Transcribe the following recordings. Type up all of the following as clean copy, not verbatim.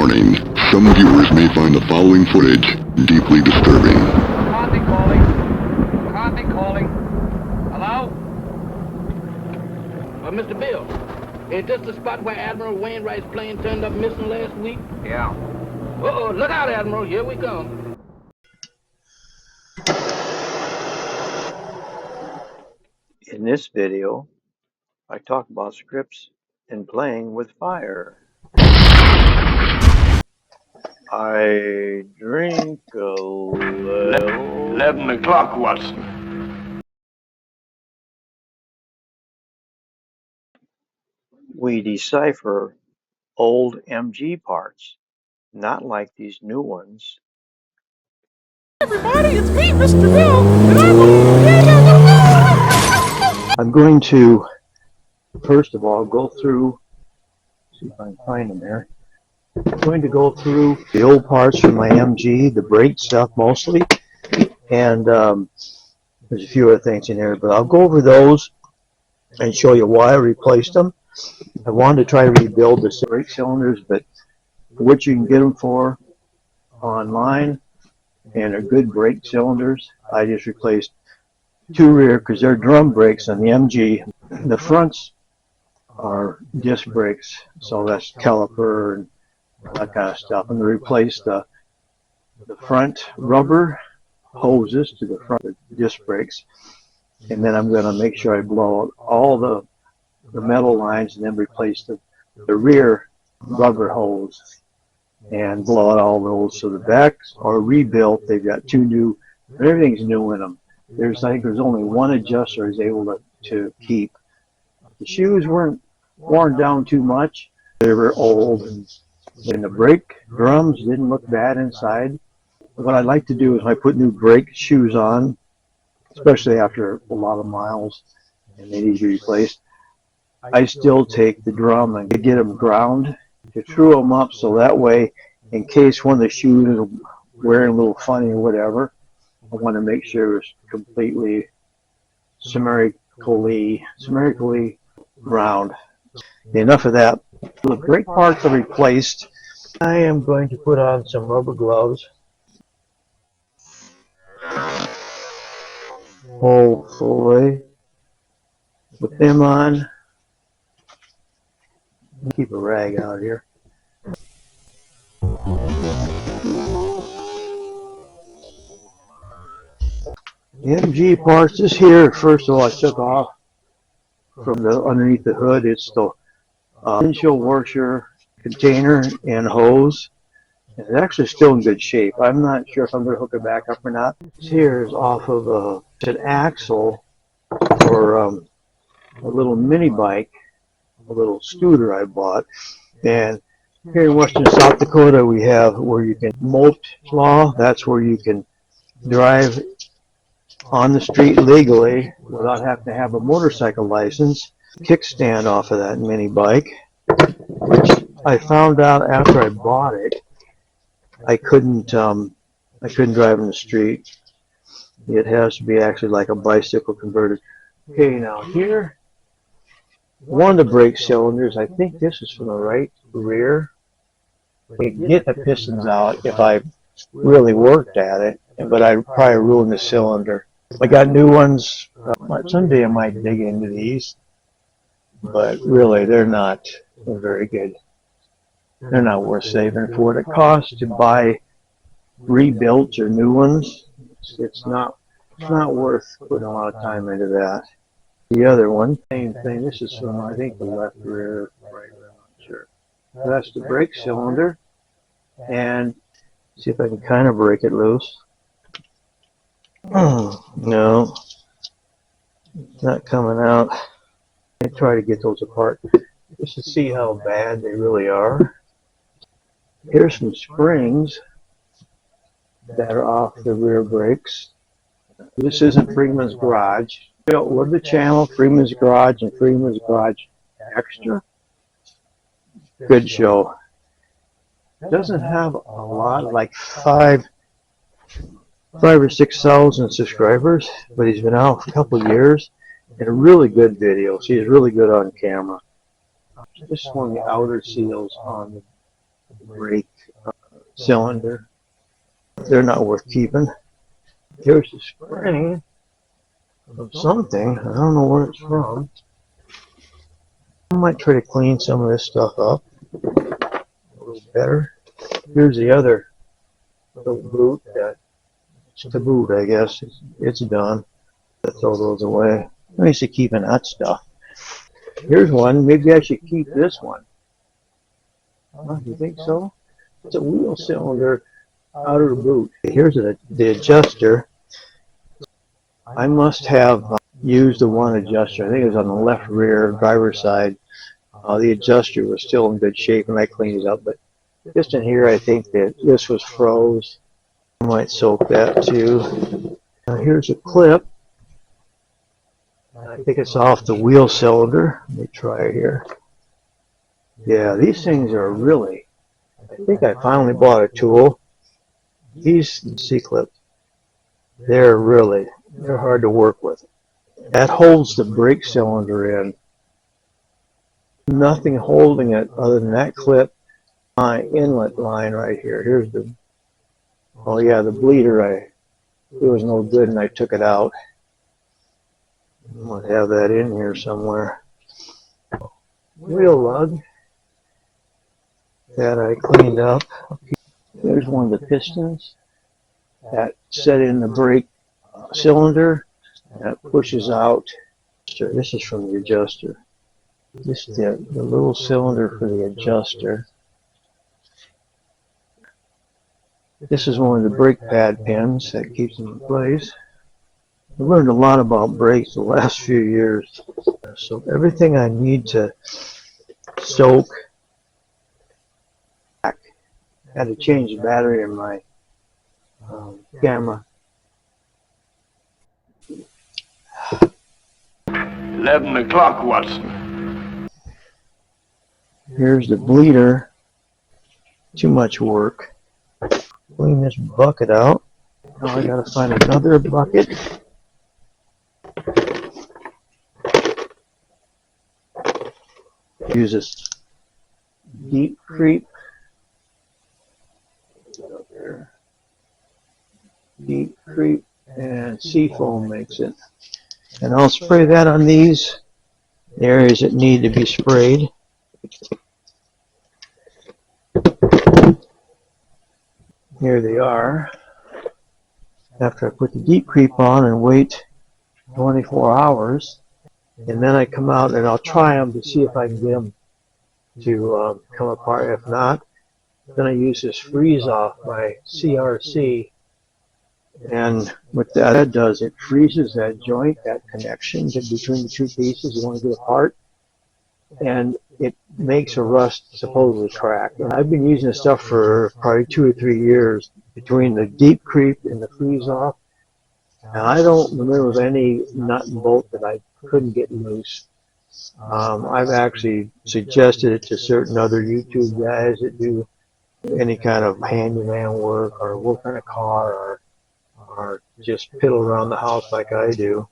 Warning, some viewers may find the following footage deeply disturbing. McCarthy calling. McCarthy calling. Hello? Mr. Bill, is this the spot where Admiral Wainwright's plane turned up missing last week? Yeah. Uh-oh, look out, Admiral. Here we come. In this video, I talk about scripts and playing with fire. I drink a little. 11 o'clock, Watson. We decipher old MG parts, not like these new ones. Everybody, it's me, Mr. Bill, and I'm going to, first of all, go through, see if I can find them there. I'm going to go through the old parts from my MG, the brake stuff mostly, and there's a few other things in there, but I'll go over those and show you why I replaced them. I wanted to try to rebuild the brake cylinders, but what you can get them for online, and they're good brake cylinders. I just replaced two rear because they're drum brakes on the MG. The fronts are disc brakes, so that's caliper and that kind of stuff. And they replaced the front rubber hoses to the front of the disc brakes. And then I'm going to make sure I blow out all the metal lines and then replace the rear rubber hose and blow out all those. So the backs are rebuilt. They've got two new, everything's new in them. I think there's only one adjuster I was able to keep. The shoes weren't worn down too much. They were old, and the brake drums didn't look bad inside. What I like to do is when I put new brake shoes on, especially after a lot of miles and they need to be replaced, I still take the drum and get them ground to true them up, so that way, in case one of the shoes is wearing a little funny or whatever, I want to make sure it's completely symmetrically round. Enough of that. The brake parts are replaced. I am going to put on some rubber gloves. Hopefully, put them on. Keep a rag out here. The MG parts, this here, first of all, I took off from the underneath the hood. It's the windshield washer container and hose. It's actually still in good shape. I'm not sure if I'm going to hook it back up or not. This here is off of an axle for a little mini bike, a little scooter I bought. And here in western South Dakota we have where you can mulch law. That's where you can drive on the street legally without having to have a motorcycle license. Kickstand off of that mini bike, which I found out after I bought it. I couldn't drive in the street. It has to be actually like a bicycle converted. Okay, now here, one of the brake cylinders, I think this is from the right rear. You can get the pistons out if I really worked at it, but I'd probably ruin the cylinder. I got new ones. Someday I might dig into these, but really they're not very good. They're not worth saving for what it costs to buy rebuilt or new ones. It's not worth putting a lot of time into that. The other one, same thing. This is from, I think, the left rear, right rear, I'm not sure. That's the brake cylinder, and see if I can kind of break it loose. No, it's not coming out. I try to get those apart just to see how bad they really are. Here's some springs that are off the rear brakes. This isn't Freeman's Garage. Look at the channel, Freeman's Garage and Freeman's Garage Extra. Good show. Doesn't have a lot, like five or 6,000 subscribers, but he's been out for a couple of years and a really good video. So he's really good on camera. Just one of the outer seals on brake cylinder. They're not worth keeping. Here's the spring of something. I don't know where it's from. I might try to clean some of this stuff up a little better. Here's the other little boot. It's the boot, I guess. It's done. I'll throw those away. I used to keep in that stuff. Here's one. Maybe I should keep this one. Do you think so? It's a wheel cylinder outer boot. Here's the adjuster. I must have used the one adjuster. I think it was on the left rear driver's side. The adjuster was still in good shape and I cleaned it up. But just in here, I think that this was froze. I might soak that too. Here's a clip. I think it's off the wheel cylinder. Let me try it here. Yeah, these things are really, I think I finally bought a tool. These C-clips, they're hard to work with. That holds the brake cylinder in. Nothing holding it other than that clip, my inlet line right here. Here's the, oh yeah, the bleeder, it was no good and I took it out. I might have that in here somewhere. Wheel lug that I cleaned up. There's one of the pistons that set in the brake cylinder that pushes out. This is from the adjuster. This is the little cylinder for the adjuster. This is one of the brake pad pins that keeps them in place. I learned a lot about brakes the last few years. So everything I need to soak. I had to change the battery in my camera. 11 o'clock, Watson. Here's the bleeder. Too much work. Clean this bucket out. Now I gotta find another bucket. Use this deep creep. Deep creep and seafoam makes it. And I'll spray that on these areas that need to be sprayed. Here they are. After I put the deep creep on and wait 24 hours, and then I come out and I'll try them to see if I can get them to come apart. If not, then I use this freeze off by CRC, and what that does, it freezes that joint, that connection between the two pieces you want to get apart, and it makes a rust supposedly crack. And I've been using this stuff for probably 2 or 3 years between the deep creep and the freeze off, and I don't remember of any nut and bolt that I couldn't get loose. I've actually suggested it to certain other YouTube guys that do any kind of handyman work or work on a car or just piddle around the house like I do.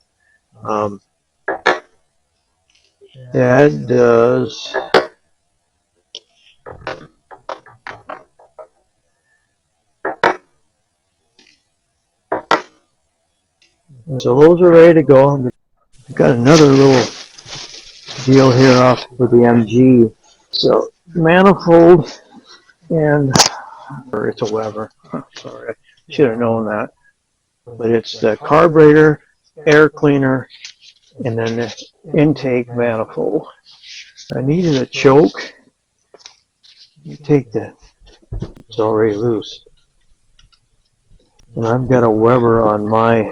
Yeah, it does. So those are ready to go. I've got another little deal here off with the MG. So manifold and, or it's a Weber. Sorry, I should have known that. But it's the carburetor, air cleaner, and then the intake manifold. I needed a choke. You take the, it's already loose. And I've got a Weber on my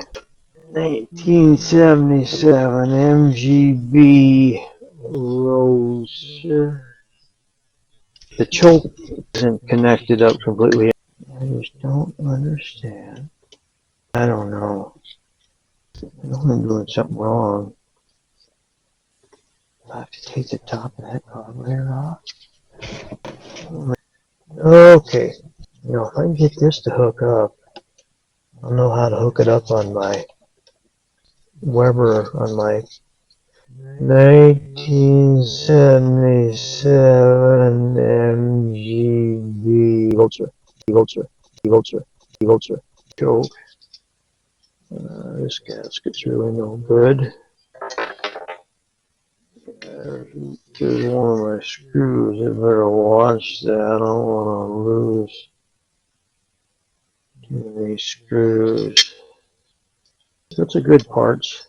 1977 MGB Roadster. The choke isn't connected up completely. I just don't understand. I don't know. I know I'm doing something wrong. I have to take the top of that carburetor off. Okay. You know, if I can get this to hook up, I'll know how to hook it up on my Weber, on my 1977 MGB Roadster. Choke. This gasket's really no good. There's one of my screws. I better watch that. I don't want to lose too many screws. That's a good parts.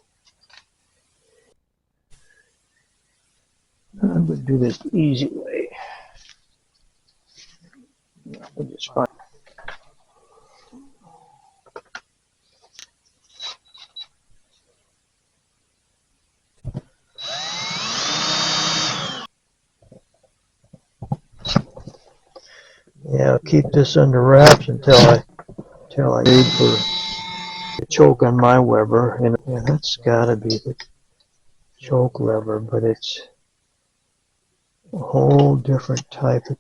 I'm going to do this the easy way. I'll just find. Yeah, I'll keep this under wraps until I need for the choke on my Weber, and that's got to be the choke lever, but it's a whole different type of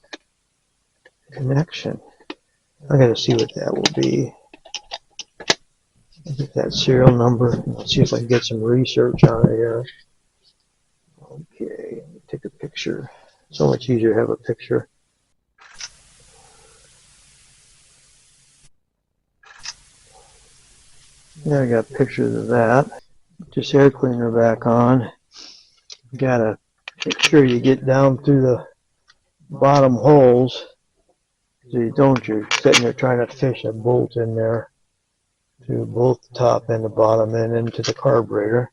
connection. I got to see what that will be. Get that serial number. Let's see if I can get some research on it here. Okay, let me take a picture. So much easier to have a picture. Now I got pictures of that. Just air cleaner back on. You gotta make sure you get down through the bottom holes. So you don't, you're sitting there trying to fish a bolt in there to both the top and the bottom and into the carburetor.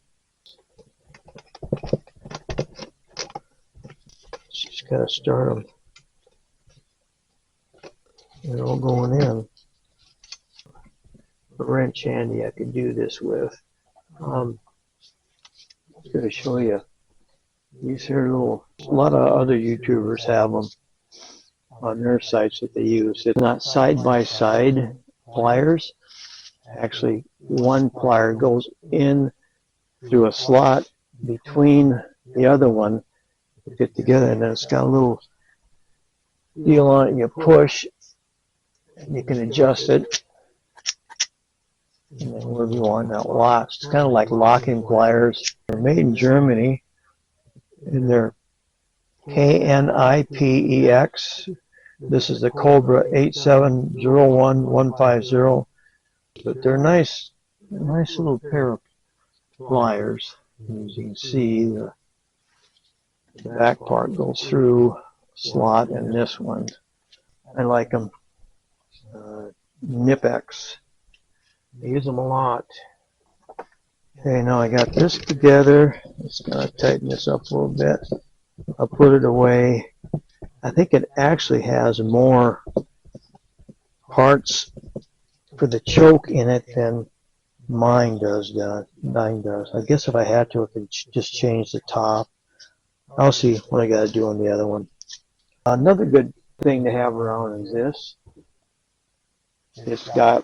Just gotta start them. They're all going in. A wrench handy I could do this with. I'm going to show you. These here a lot of other YouTubers have them on their sites that they use. It's not side-by-side pliers. Actually, one plier goes in through a slot between the other one to get together, and then it's got a little deal on it. You push, and you can adjust it. And then wherever you want, now locks. It's kind of like locking pliers. They're made in Germany, and they're KNIPEX. This is the Cobra 8701150. But they're nice little pair of pliers. As you can see, the back part goes through a slot, and this one, I like them. Nipex. I use them a lot. Okay, now I got this together. Just gonna tighten this up a little bit. I'll put it away. I think it actually has more parts for the choke in it than mine does. I guess if I had to, I could just change the top. I'll see what I gotta do on the other one. Another good thing to have around is this. It's got,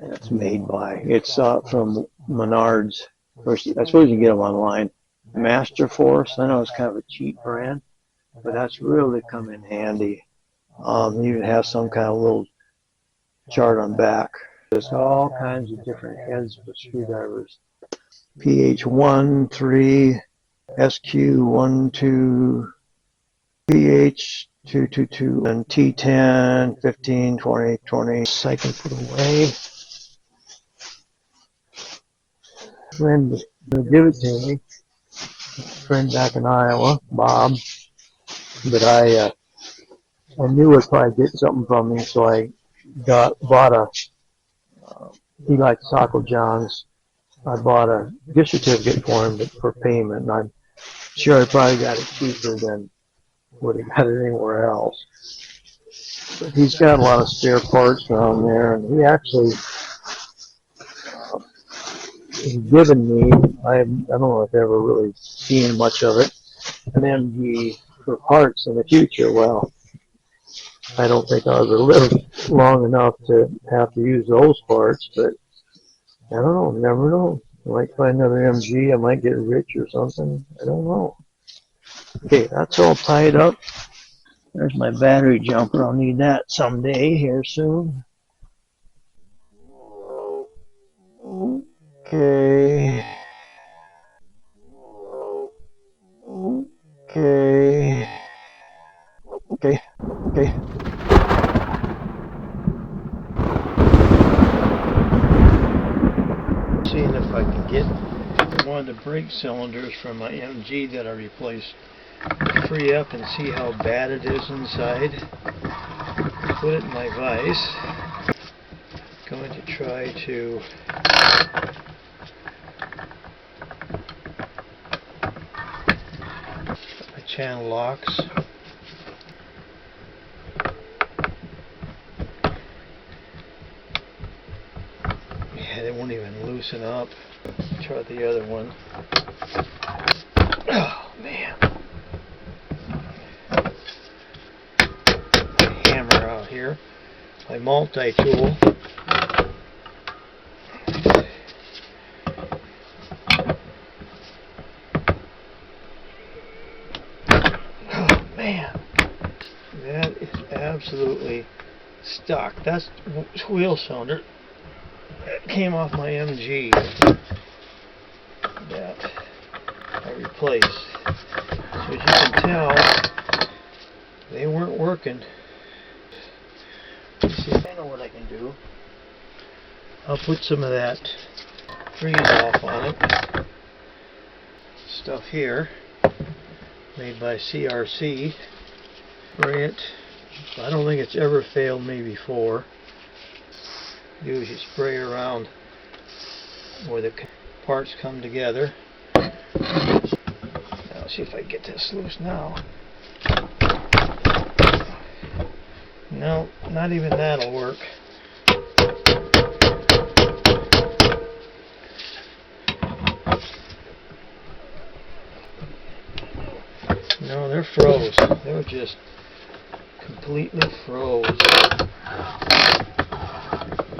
it's made by, it's from Menards. First, I suppose you can get them online. Master Force, I know it's kind of a cheap brand, but that's really come in handy. You even have some kind of little chart on back. There's all kinds of different heads for screwdrivers. PH1, 3, SQ1, 2, PH222, and T10, 15, 20, 20. I can put away. Friend will give it to me. Friend back in Iowa, Bob. But I knew I'd probably get something from me, so I bought a. He likes Taco John's. I bought a gift certificate for him, but for payment, and I'm sure I probably got it cheaper than would have got it anywhere else. But he's got a lot of spare parts around there, and he actually has given me, I don't know if I've ever really seen much of it, an MG for parts in the future. Well, I don't think I'll ever live long enough to have to use those parts, but I don't know, never know. I might find another MG, I might get rich or something, I don't know. Okay, that's all tied up. There's my battery jumper, I'll need that someday here soon. Okay. Okay. Seeing if I can get one of the brake cylinders from my MG that I replaced free up and see how bad it is inside. Put it in my vise. Going to try to my channel locks. Yeah, they won't even loosen up. Try the other one. Oh man. Hammer out here. My multi-tool. Oh man. That is absolutely stuck. That's wheel cylinder. That came off my MG that I replaced. So as you can tell, they weren't working. Let's see, I know what I can do. I'll put some of that freeze off on it. Stuff here, made by CRC. Spray it. I don't think it's ever failed me before. Do is you spray around where the parts come together. Now see if I can get this loose now. No, not even that'll work. No, they're froze. They're just completely froze.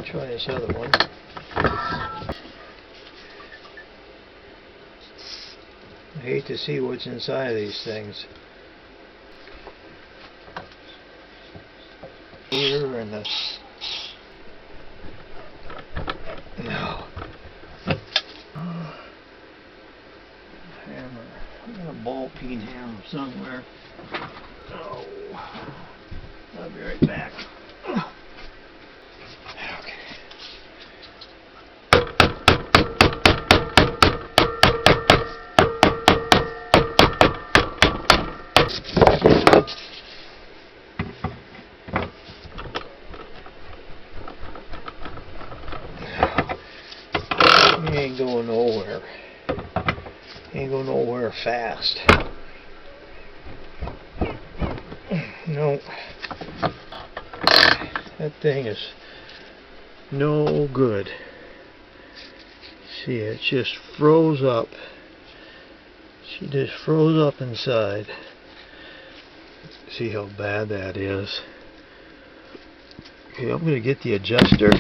Try this other one. I hate to see what's inside of these things. Here and the no hammer. I got a ball peen hammer somewhere. Oh, I'll be right back. He ain't going nowhere. He ain't going nowhere fast. No. That thing is no good. See, it just froze up. She just froze up inside. See how bad that is. Okay, I'm going to get the adjuster.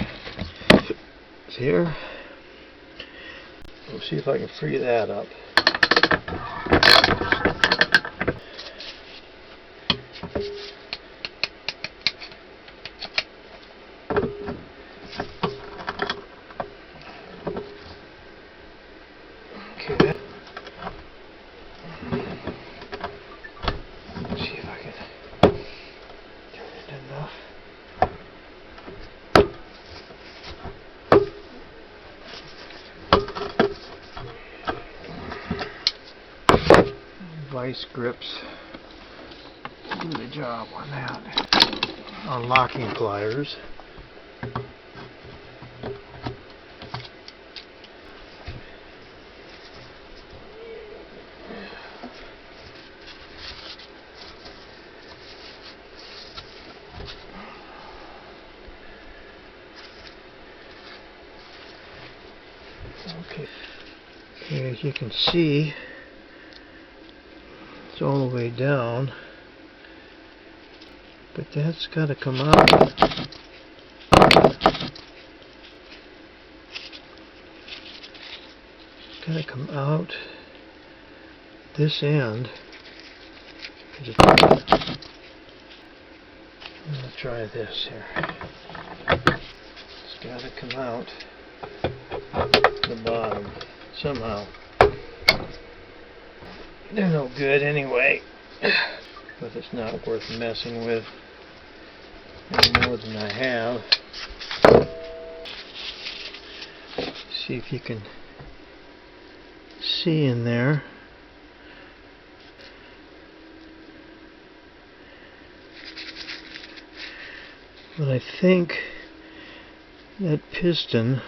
It's here. We'll see if I can free that up. Okay. Let's see if I can turn it enough. Vice grips do the job on that. Unlocking pliers. Okay. Okay, as you can see, it's all the way down, but that's got to come out. Got to come out this end. I'm gonna try this here. It's got to come out the bottom somehow. they're no good anyway. But it's not worth messing with any more than I have. See if you can see in there. But I think that piston,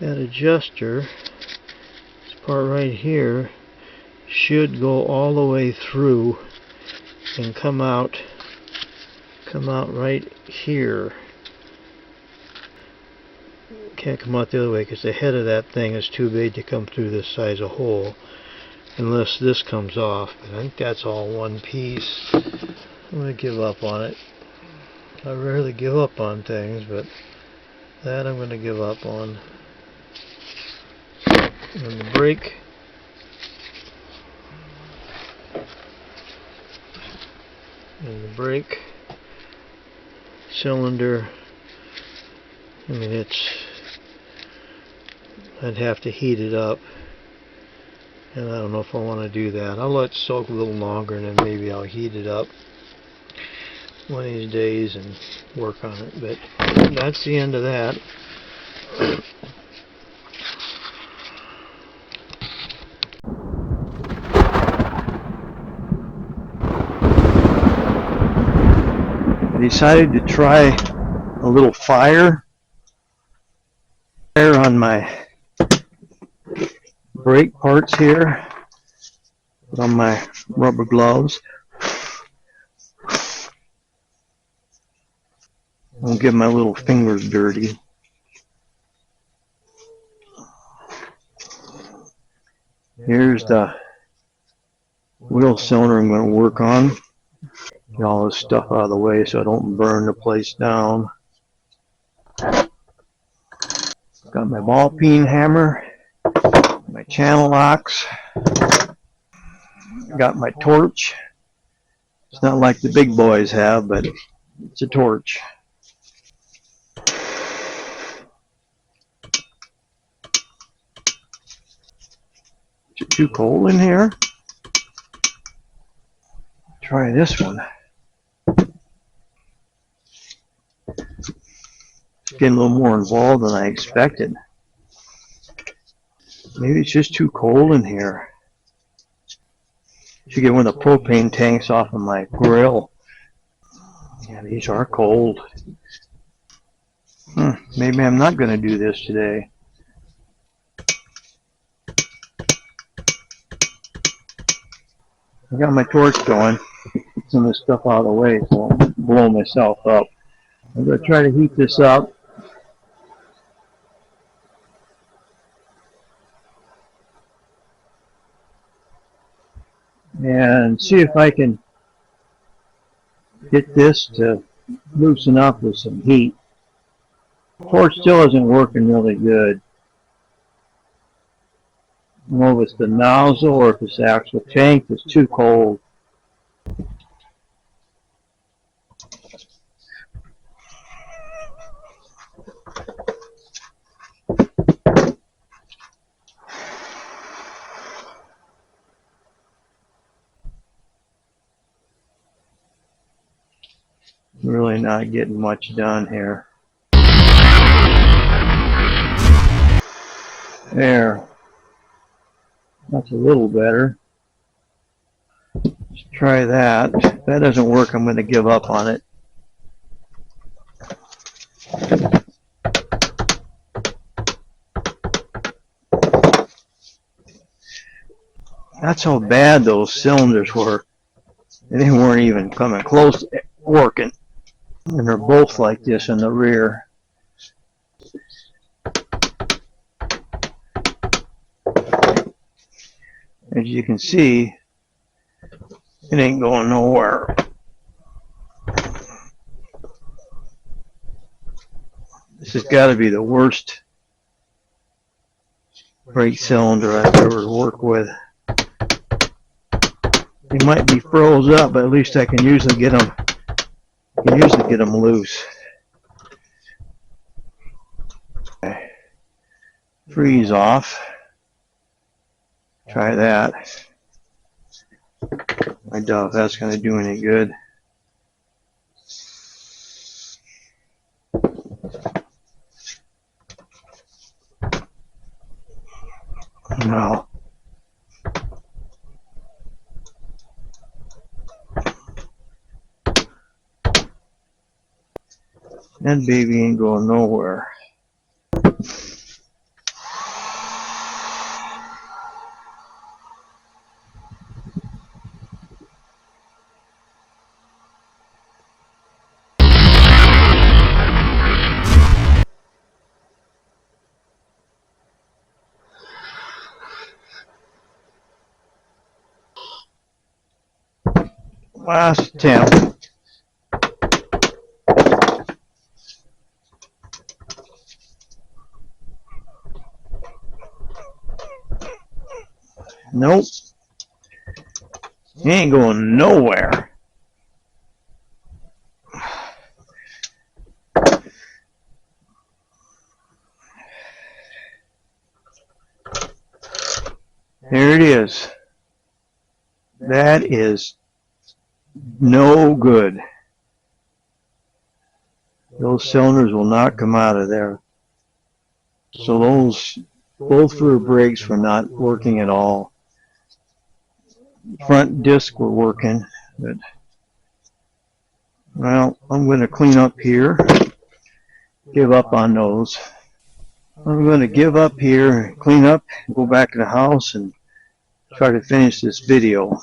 that adjuster, this part right here, should go all the way through and come out right here. Can't come out the other way because the head of that thing is too big to come through this size of hole unless this comes off. But I think that's all one piece. I'm going to give up on it. I rarely give up on things, but that I'm going to give up on. And the brake, cylinder, I mean, I'd have to heat it up, and I don't know if I want to do that. I'll let it soak a little longer and then maybe I'll heat it up one of these days and work on it. But that's the end of that. I decided to try a little fire on my brake parts here, put on my rubber gloves. I'll get my little fingers dirty. Here's the wheel cylinder I'm going to work on. Get all this stuff out of the way so I don't burn the place down. Got my ball peen hammer, my channel locks, got my torch. It's not like the big boys have, but it's a torch. Is it too cold in here? Try this one. It's getting a little more involved than I expected. Maybe it's just too cold in here. Should get one of the propane tanks off of my grill. Yeah, these are cold. Maybe I'm not going to do this today. I got my torch going. Get some of this stuff out of the way so I won't blow myself up. I'm going to try to heat this up. And see if I can get this to loosen up with some heat. The torch still isn't working really good. I don't know if it's the nozzle or if it's the actual tank that's too cold. Really not getting much done here. There. That's a little better. Let's try that. If that doesn't work, I'm going to give up on it. That's how bad those cylinders were. They weren't even coming close to working. And they're both like this in the rear. As you can see, it ain't going nowhere. This has got to be the worst brake cylinder I've ever worked with. They might be froze up, but at least I can usually get them. Loose. Okay. Freeze off. Try that. I doubt if that's going to do any good. No. That baby ain't going nowhere. Last attempt. Nope. He ain't going nowhere. There it is. That is no good. Those cylinders will not come out of there. So those both rear brakes were not working at all. Front disc were working, but well, I'm going to clean up here. Give up on those. I'm going to give up here, clean up, go back to the house and try to finish this video.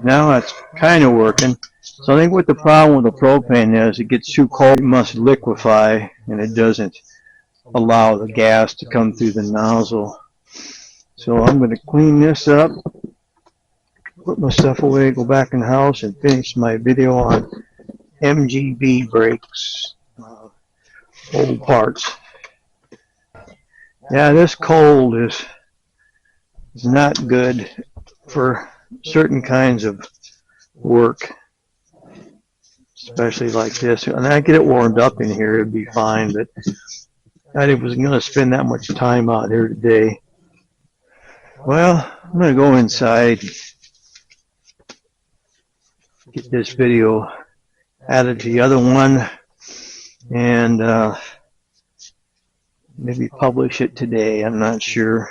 Now that's kind of working. So I think what the problem with the propane is, it gets too cold, it must liquefy, and it doesn't allow the gas to come through the nozzle. So I'm going to clean this up, put my stuff away, go back in the house, and finish my video on MGB brakes, old parts. Yeah, this cold is not good for certain kinds of work, especially like this. And I get it warmed up in here, it'd be fine, but I wasn't going to spend that much time out here today. Well, I'm going to go inside, get this video added to the other one, and maybe publish it today. I'm not sure.